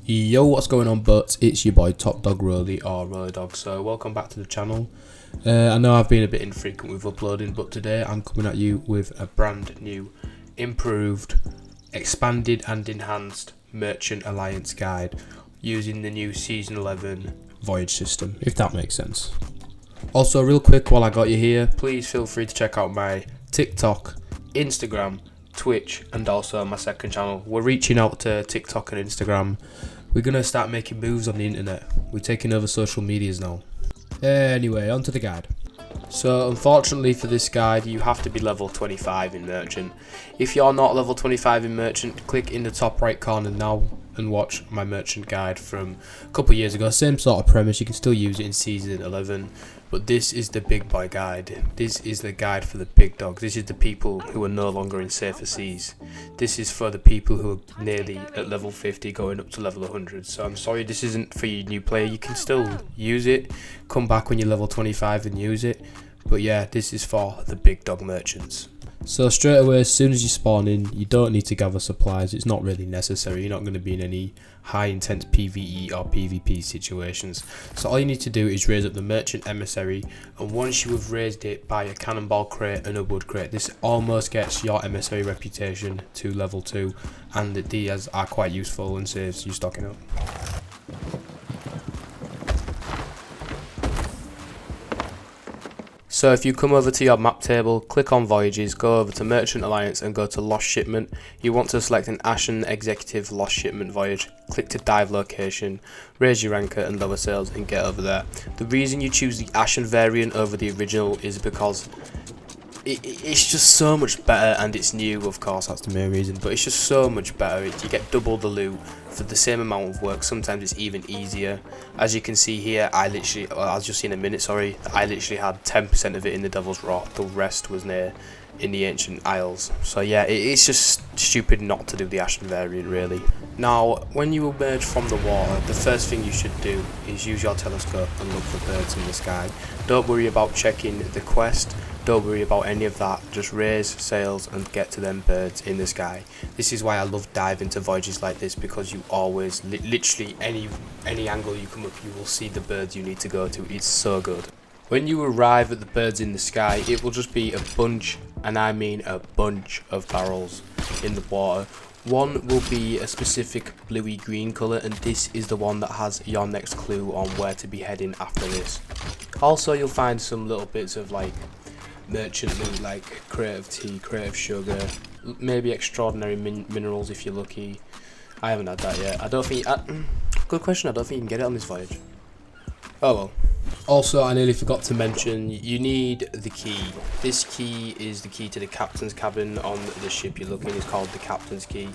Yo, what's going on, butts? It's your boy Top Dog Rolly or Rolly Dog. So welcome back to the channel. I know I've been a bit infrequent with uploading, but today I'm coming at you with a brand new, improved, expanded and enhanced Merchant Alliance guide using the new Season 11 voyage system, if that makes sense. Also, real quick while I got you here, please feel free to check out my TikTok, Instagram, Twitch and also my second channel. We're reaching out to TikTok and Instagram. We're gonna start making moves on the internet. We're taking over social medias now. Anyway, onto the guide. So unfortunately for this guide, you have to be level 25 in Merchant. If you're not level 25 in Merchant, click in the top right corner now and watch my Merchant guide from a couple of years ago. Same sort of premise, you can still use it in Season 11. But this is the big boy guide. This is the guide for the big dogs. This is the people who are no longer in safer seas. This is for the people who are nearly at level 50 going up to level 100. So I'm sorry this isn't for you new player. You can still use it. Come back when you're level 25 and use it. But yeah, this is for the big dog merchants. So straight away, as soon as you spawn in, you don't need to gather supplies. It's not really necessary. You're not going to be in any high intense PvE or PvP situations. So all you need to do is raise up the Merchant Emissary, and once you have raised it by a cannonball crate and a wood crate, this almost gets your Emissary reputation to level 2, and these are quite useful and saves you stocking up. So if you come over to your map table, click on Voyages, go over to Merchant Alliance and go to Lost Shipment. You want to select an Ashen Executive Lost Shipment Voyage. Click to dive location, raise your anchor and lower sails and get over there. The reason you choose the Ashen variant over the original is because it's just so much better, and it's new, of course, that's the main reason, but it's just so much better. You get double the loot for the same amount of work. Sometimes it's even easier. As you can see here, I literally had 10% of it in the Devil's Rock, the rest was in the Ancient Isles. So yeah, it's just stupid not to do the Ashen variant, really. Now, when you emerge from the water, the first thing you should do is use your telescope and look for birds in the sky. Don't worry about checking the quest. Don't worry about any of that, just raise sails and get to them birds in the sky. This is why I love diving to voyages like this, because you always, literally any angle you come up, you will see the birds you need to go to. It's so good. When you arrive at the birds in the sky, it will just be a bunch, and I mean a bunch of barrels in the water. One will be a specific bluey green colour, and this is the one that has your next clue on where to be heading after this. Also, you'll find some little bits of like merchant loot, like crate of tea, crate of sugar, maybe extraordinary minerals if you're lucky. I haven't had that yet. I don't think good question, I don't think you can get it on this voyage. Oh well. Also, I nearly forgot to mention, you need the key. This key is the key to the captain's cabin on the ship you're looking. It's called the captain's key,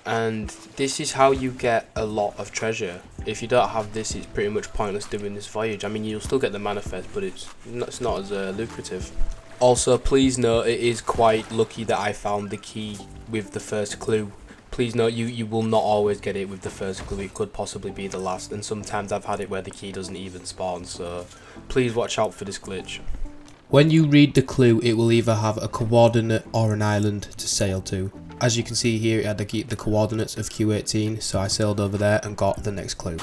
and this is how you get a lot of treasure. If you don't have this, it's pretty much pointless doing this voyage. I mean, you'll still get the manifest, but it's not as lucrative. Also, please note, it is quite lucky that I found the key with the first clue. Please note, you will not always get it with the first clue. It could possibly be the last, and sometimes I've had it where the key doesn't even spawn, so please watch out for this glitch. When you read the clue, it will either have a coordinate or an island to sail to. As you can see here, it had the coordinates of Q18, so I sailed over there and got the next clue.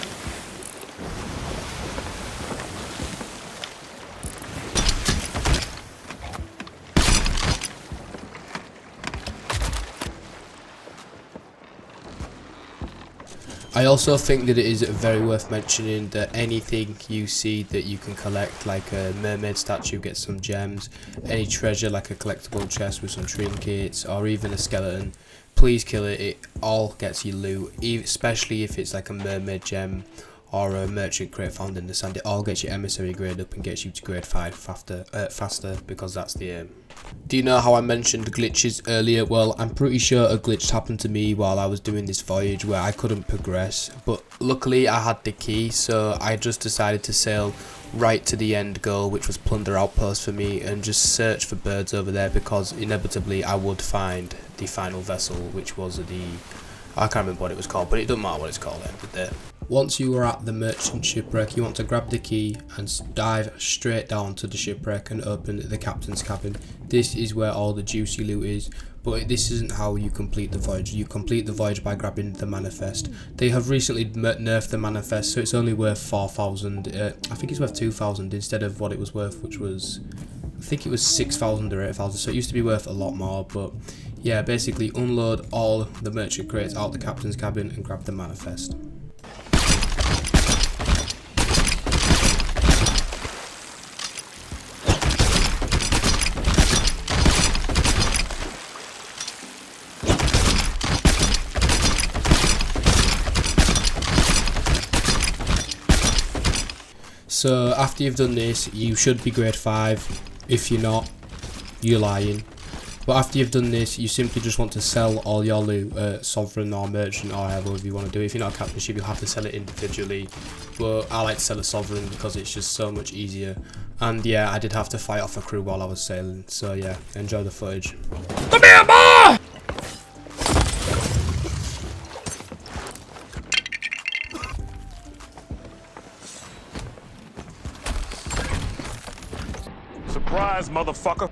I also think that it is very worth mentioning that anything you see that you can collect, like a mermaid statue, gets some gems, any treasure like a collectible chest with some trinkets, or even a skeleton, please kill it. It all gets you loot, especially if it's like a mermaid gem or a merchant crate found in the sand. It all gets your emissary grade up and gets you to grade 5 faster, because that's the aim. Do you know how I mentioned glitches earlier? Well, I'm pretty sure a glitch happened to me while I was doing this voyage where I couldn't progress, but luckily I had the key, so I just decided to sail right to the end goal, which was Plunder Outpost for me, and just search for birds over there, because inevitably I would find the final vessel, which was the I can't remember what it was called, but it doesn't matter what it's called at the end of the day. Once you are at the merchant shipwreck, you want to grab the key and dive straight down to the shipwreck and open the captain's cabin. This is where all the juicy loot is, but this isn't how you complete the voyage. You complete the voyage by grabbing the manifest. They have recently nerfed the manifest, so it's only worth 4,000. I think it's worth 2,000 instead of what it was worth, which was, I think it was 6,000 or 8,000, so it used to be worth a lot more. But yeah, basically unload all the merchant crates out the captain's cabin and grab the manifest. So after you've done this, you should be grade 5. If you're not, you're lying. But after you've done this, you simply just want to sell all your loot, sovereign or merchant or however you want to do it. If you're not a captain ship, you'll have to sell it individually. But I like to sell a sovereign because it's just so much easier. And yeah, I did have to fight off a crew while I was sailing. So yeah, enjoy the footage. Come here, boy! Surprise, motherfucker!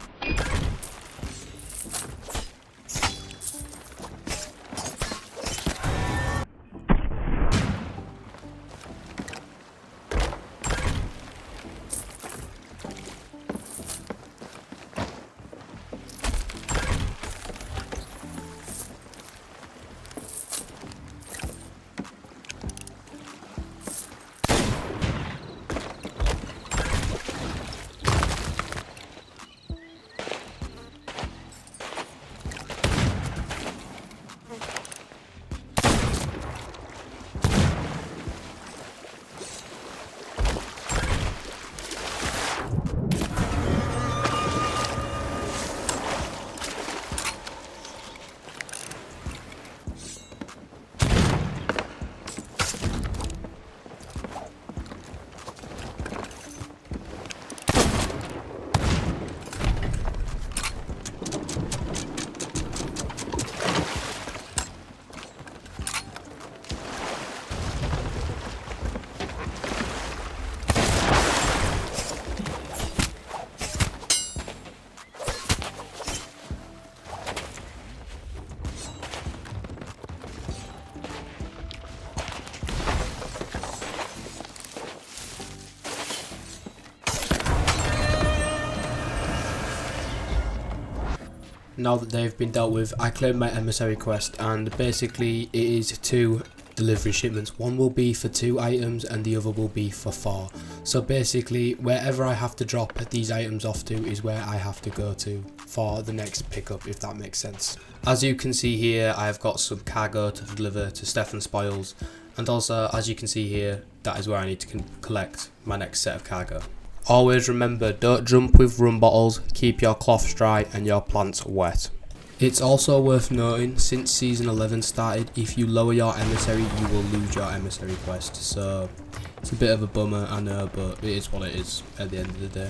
Now that they've been dealt with, I claimed my emissary quest, and basically it is 2 delivery shipments. One will be for 2 items and the other will be for 4. So basically wherever I have to drop these items off to is where I have to go to for the next pickup, if that makes sense. As you can see here, I have got some cargo to deliver to Stefan Spoils, and also as you can see here, that is where I need to collect my next set of cargo. Always remember, don't jump with rum bottles, keep your cloths dry and your plants wet. It's also worth noting, since season 11 started, if you lower your emissary, you will lose your emissary quest. So it's a bit of a bummer, I know, but it is what it is at the end of the day.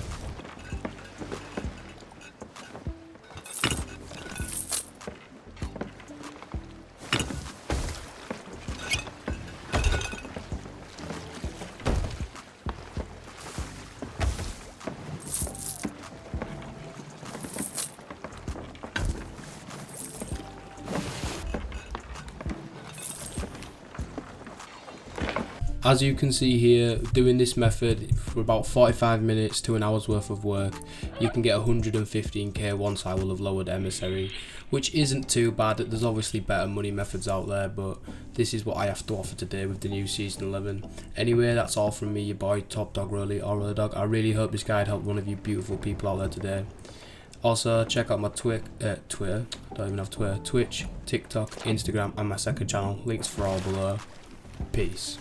As you can see here, doing this method for about 45 minutes to an hour's worth of work, you can get 115k once I will have lowered emissary, which isn't too bad. There's obviously better money methods out there, but this is what I have to offer today with the new season 11. Anyway, that's all from me, your boy Top Dog Rolly or Roller Dog. I really hope this guide helped one of you beautiful people out there today. Also, check out my Twitter, don't even have Twitter, Twitch, TikTok, Instagram and my second channel. Links for all below. Peace.